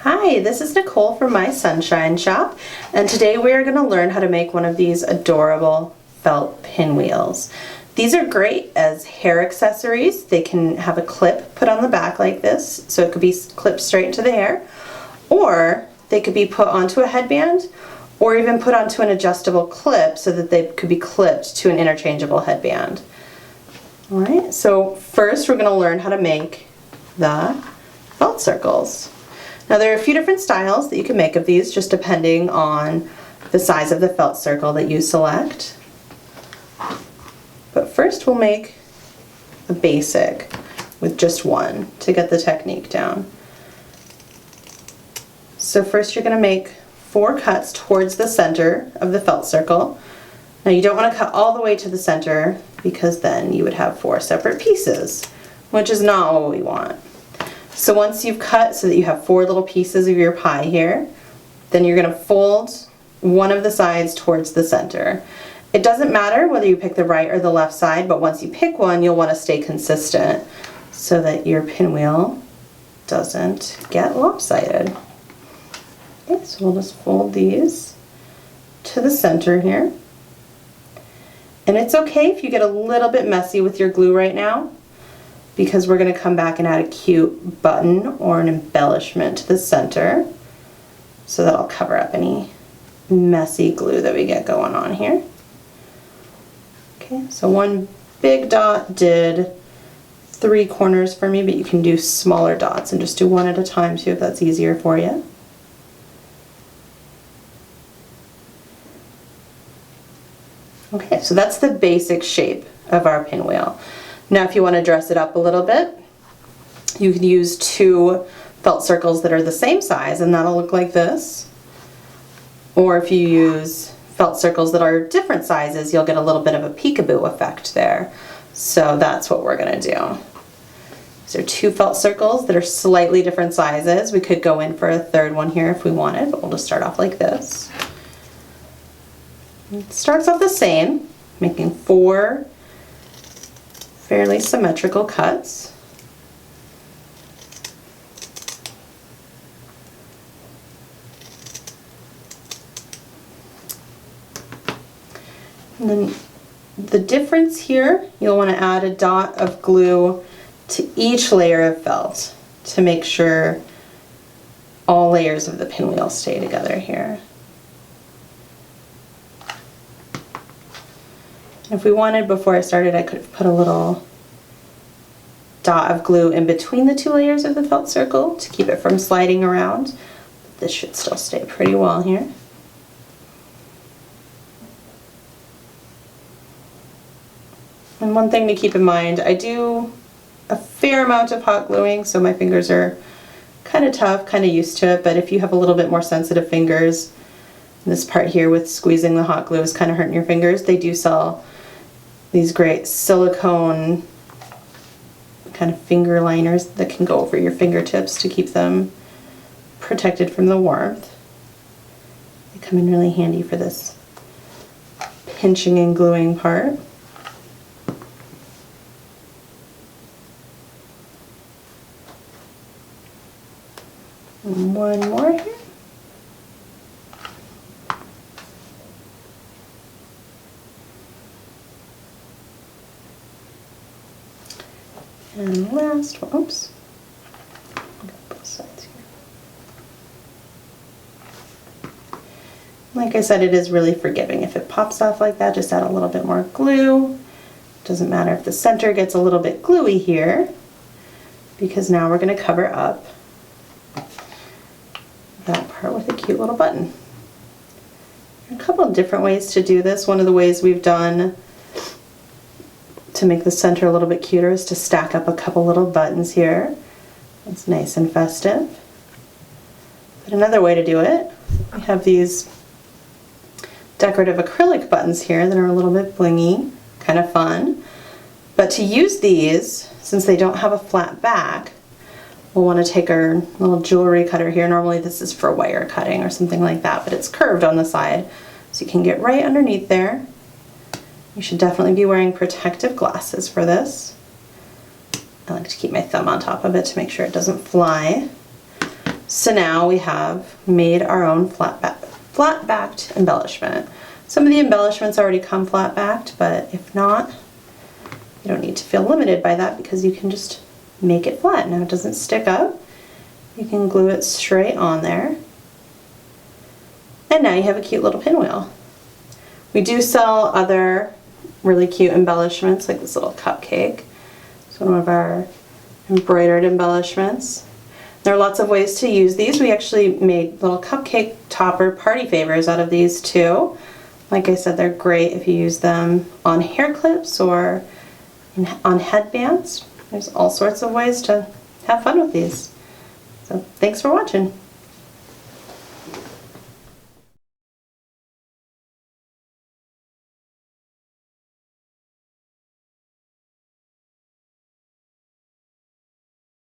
Hi, this is Nicole from my Sunshine Shop, and today we are going to learn how to make one of these adorable felt pinwheels. These are great as hair accessories. They can have a clip put on the back like this, so it could be clipped straight into the hair, or they could be put onto a headband, or even put onto an adjustable clip so that they could be clipped to an interchangeable headband. Alright, so first we're going to learn how to make the felt circles. Now there are a few different styles that you can make of these, just depending on the size of the felt circle that you select. But first we'll make a basic with just one to get the technique down. So first you're going to make 4 cuts towards the center of the felt circle. Now you don't want to cut all the way to the center because then you would have 4 separate pieces, which is not what we want. So once you've cut so that you have 4 little pieces of your pie here, then you're going to fold one of the sides towards the center. It doesn't matter whether you pick the right or the left side, but once you pick one, you'll want to stay consistent so that your pinwheel doesn't get lopsided. Okay, so we'll just fold these to the center here. And it's okay if you get a little bit messy with your glue right now, because we're going to come back and add a cute button or an embellishment to the center, so that'll cover up any messy glue that we get going on here. Okay, so one big dot did 3 corners for me, but you can do smaller dots and just do one at a time too if that's easier for you. Okay, so that's the basic shape of our pinwheel. Now if you want to dress it up a little bit, you can use 2 felt circles that are the same size and that'll look like this. Or if you use felt circles that are different sizes, you'll get a little bit of a peekaboo effect there. So that's what we're going to do. These are 2 felt circles that are slightly different sizes. We could go in for a 3rd one here if we wanted, but we'll just start off like this. It starts off the same, making 4 fairly symmetrical cuts. And then the difference here, you'll want to add a dot of glue to each layer of felt to make sure all layers of the pinwheel stay together here. If we wanted, before I started, I could have put a little dot of glue in between the 2 layers of the felt circle to keep it from sliding around. But this should still stay pretty well here. And one thing to keep in mind, I do a fair amount of hot gluing, so my fingers are kind of tough, kind of used to it, but if you have a little bit more sensitive fingers, this part here with squeezing the hot glue is kind of hurting your fingers, they do sell these great silicone kind of finger liners that can go over your fingertips to keep them protected from the warmth. They come in really handy for this pinching and gluing part. And one more here. And last one, oops, both sides here. Like I said, it is really forgiving. If it pops off like that, just add a little bit more glue. Doesn't matter if the center gets a little bit gluey here, because now we're going to cover up that part with a cute little button. There are a couple of different ways to do this. One of the ways we've done to make the center a little bit cuter is to stack up a couple little buttons here. It's nice and festive. But another way to do it, we have these decorative acrylic buttons here that are a little bit blingy, kind of fun. But to use these, since they don't have a flat back, we'll want to take our little jewelry cutter here. Normally this is for wire cutting or something like that, but it's curved on the side, so you can get right underneath there. You should definitely be wearing protective glasses for this. I like to keep my thumb on top of it to make sure it doesn't fly. So now we have made our own flat-backed embellishment. Some of the embellishments already come flat-backed, but if not, you don't need to feel limited by that because you can just make it flat. Now it doesn't stick up. You can glue it straight on there. And now you have a cute little pinwheel. We do sell other really cute embellishments, like this little cupcake. It's one of our embroidered embellishments. There are lots of ways to use these. We actually made little cupcake topper party favors out of these too. Like I said, they're great if you use them on hair clips or on headbands. There's all sorts of ways to have fun with these. So thanks for watching.